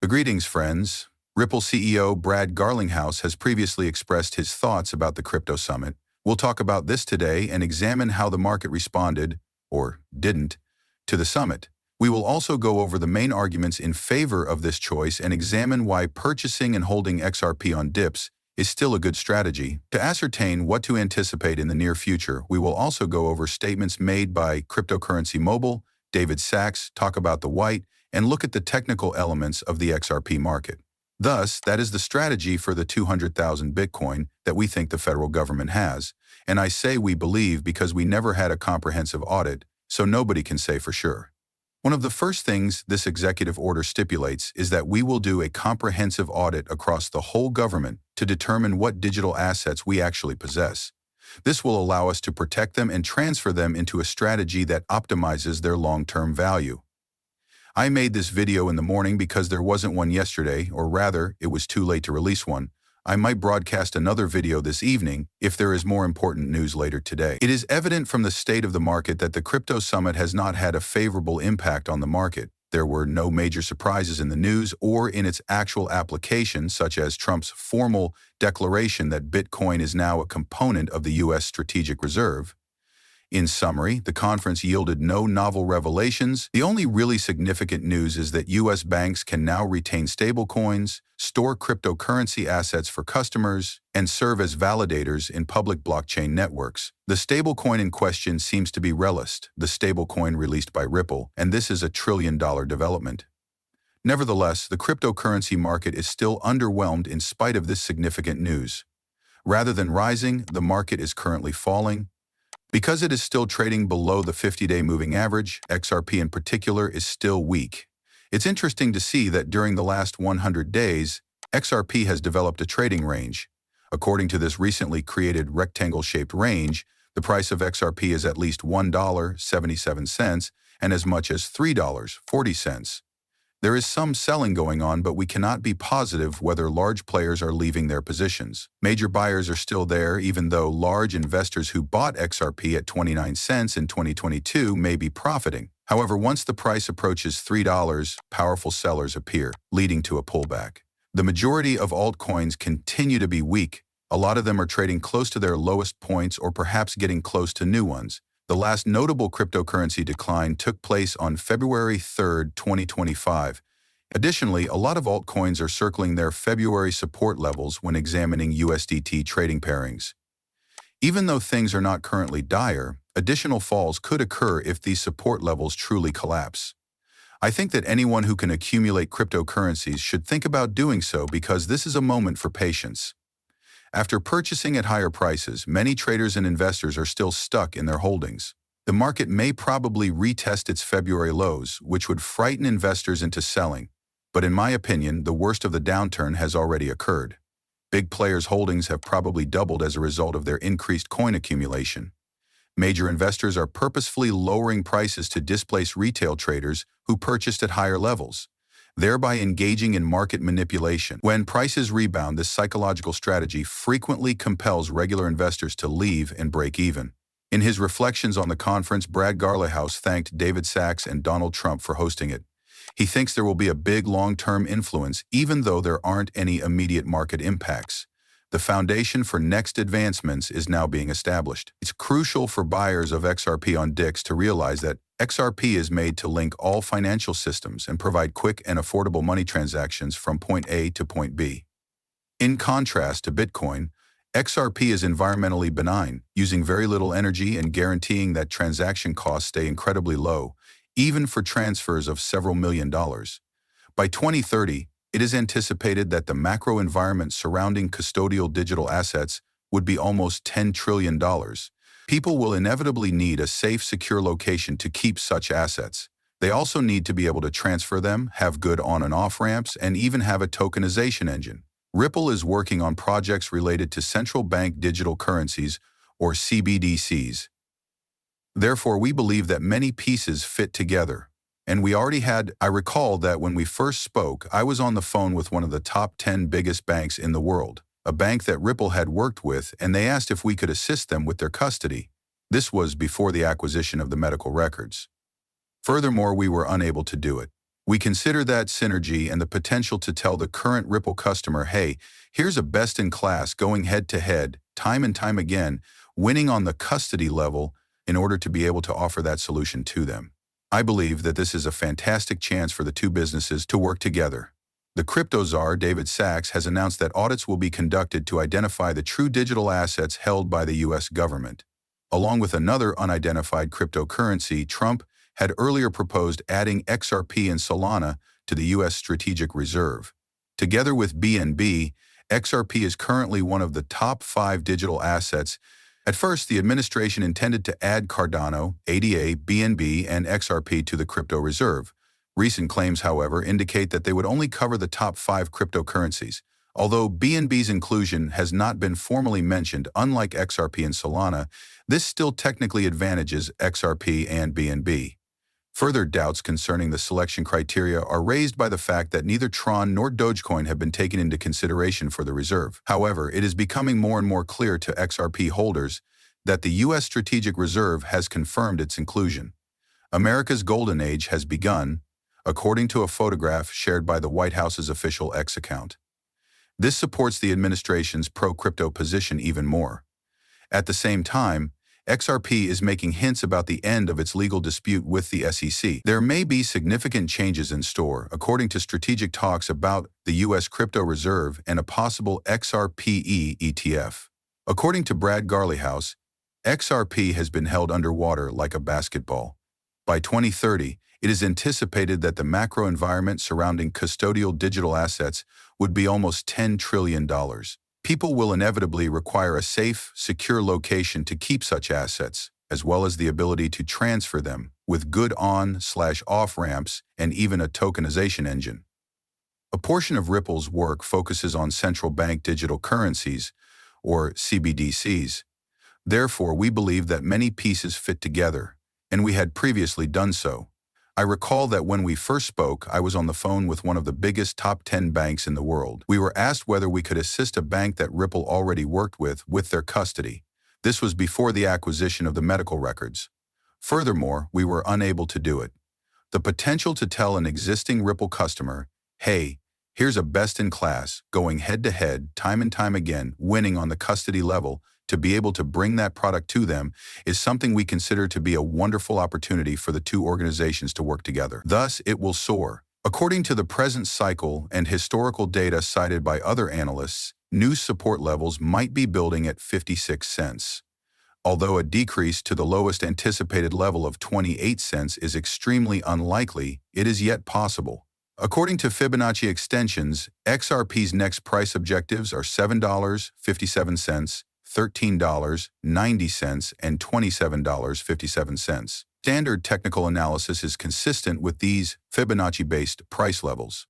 Greetings, friends. Ripple CEO Brad Garlinghouse has previously expressed his thoughts about the crypto summit. We'll talk about this today and examine how the market responded, or didn't, to the summit. We will also go over the main arguments in favor of this choice and examine why purchasing and holding XRP on dips is still a good strategy. To ascertain what to anticipate in the near future, we will also go over statements made by Cryptocurrency Mobile, David Sachs, talk about the white, and look at the technical elements of the XRP market. Thus, that is the strategy for the 200,000 Bitcoin that we think the federal government has. And I say we believe because we never had a comprehensive audit, so nobody can say for sure. One of the first things this executive order stipulates is that we will do a comprehensive audit across the whole government to determine what digital assets we actually possess. This will allow us to protect them and transfer them into a strategy that optimizes their long-term value. I made this video in the morning because there wasn't one yesterday, or rather, it was too late to release one. I might broadcast another video this evening if there is more important news later today. It is evident from the state of the market that the crypto summit has not had a favorable impact on the market. There were no major surprises in the news or in its actual application, such as Trump's formal declaration that Bitcoin is now a component of the U.S. strategic reserve. In summary, the conference yielded no novel revelations. The only really significant news is that U.S. banks can now retain stablecoins, store cryptocurrency assets for customers, and serve as validators in public blockchain networks. The stablecoin in question seems to be Relist, the stablecoin released by Ripple, and this is a trillion-dollar development. Nevertheless, the cryptocurrency market is still underwhelmed in spite of this significant news. Rather than rising, the market is currently falling. Because it is still trading below the 50-day moving average, XRP in particular is still weak. It's interesting to see that during the last 100 days, XRP has developed a trading range. According to this recently created rectangle-shaped range, the price of XRP is at least $1.77 and as much as $3.40. There is some selling going on, but we cannot be positive whether large players are leaving their positions. Major buyers are still there, even though large investors who bought XRP at 29 cents in 2022 may be profiting. However, once the price approaches $3, powerful sellers appear, leading to a pullback. The majority of altcoins continue to be weak. A lot of them are trading close to their lowest points or perhaps getting close to new ones. The last notable cryptocurrency decline took place on February 3, 2025. Additionally, a lot of altcoins are circling their February support levels when examining USDT trading pairings. Even though things are not currently dire, additional falls could occur if these support levels truly collapse. I think that anyone who can accumulate cryptocurrencies should think about doing so because this is a moment for patience. After purchasing at higher prices, many traders and investors are still stuck in their holdings. The market may probably retest its February lows, which would frighten investors into selling. But in my opinion, the worst of the downturn has already occurred. Big players' holdings have probably doubled as a result of their increased coin accumulation. Major investors are purposefully lowering prices to displace retail traders who purchased at higher levels, thereby engaging in market manipulation. When prices rebound, this psychological strategy frequently compels regular investors to leave and break even. In his reflections on the conference, Brad Garlinghouse thanked David Sachs and Donald Trump for hosting it. He thinks there will be a big long-term influence, even though there aren't any immediate market impacts. The foundation for next advancements is now being established. It's crucial for buyers of XRP on DIX to realize that XRP is made to link all financial systems and provide quick and affordable money transactions from point A to point B. In contrast to Bitcoin, XRP is environmentally benign, using very little energy and guaranteeing that transaction costs stay incredibly low, even for transfers of several $1 million. By 2030, it is anticipated that the macro environment surrounding custodial digital assets would be almost $10 trillion. People will inevitably need a safe, secure location to keep such assets. They also need to be able to transfer them, have good on and off ramps, and even have a tokenization engine. Ripple is working on projects related to central bank digital currencies, or CBDCs. Therefore, we believe that many pieces fit together. And I recall that when we first spoke, I was on the phone with one of the top 10 biggest banks in the world, a bank that Ripple had worked with, and they asked if we could assist them with their custody. This was before the acquisition of the medical records. Furthermore, we were unable to do it. We consider that synergy and the potential to tell the current Ripple customer, hey, here's a best-in-class going head-to-head, time and time again, winning on the custody level in order to be able to offer that solution to them. I believe that this is a fantastic chance for the two businesses to work together. The crypto czar, David Sachs, has announced that audits will be conducted to identify the true digital assets held by the U.S. government. Along with another unidentified cryptocurrency, Trump had earlier proposed adding XRP and Solana to the U.S. Strategic Reserve. Together with BNB, XRP is currently one of the top 5 digital assets. At first, the administration intended to add Cardano, ADA, BNB, and XRP to the crypto reserve. Recent claims, however, indicate that they would only cover the top 5 cryptocurrencies. Although BNB's inclusion has not been formally mentioned, unlike XRP and Solana, this still technically advantages XRP and BNB. Further doubts concerning the selection criteria are raised by the fact that neither Tron nor Dogecoin have been taken into consideration for the reserve. However, it is becoming more and more clear to XRP holders that the U.S. Strategic Reserve has confirmed its inclusion. America's golden age has begun, according to a photograph shared by the White House's official X account. This supports the administration's pro-crypto position even more. At the same time, XRP is making hints about the end of its legal dispute with the SEC. There may be significant changes in store, according to strategic talks about the U.S. crypto reserve and a possible XRPE ETF. According to Brad Garlinghouse, XRP has been held underwater like a basketball. By 2030, it is anticipated that the macro environment surrounding custodial digital assets would be almost $10 trillion. People will inevitably require a safe, secure location to keep such assets, as well as the ability to transfer them with good on/off ramps and even a tokenization engine. A portion of Ripple's work focuses on central bank digital currencies, or CBDCs. Therefore, we believe that many pieces fit together, and we had previously done so. I recall that when we first spoke, I was on the phone with one of the biggest top 10 banks in the world. We were asked whether we could assist a bank that Ripple already worked with their custody. This was before the acquisition of the medical records. Furthermore, we were unable to do it. The potential to tell an existing Ripple customer, hey, here's a best-in-class, going head-to-head, time and time again, winning on the custody level, to be able to bring that product to them is something we consider to be a wonderful opportunity for the two organizations to work together. Thus, it will soar. According to the present cycle and historical data cited by other analysts, new support levels might be building at 56 cents. Although a decrease to the lowest anticipated level of 28 cents is extremely unlikely, it is yet possible. According to Fibonacci extensions, XRP's next price objectives are $7.57, $13.90, and $27.57. Standard technical analysis is consistent with these Fibonacci-based price levels.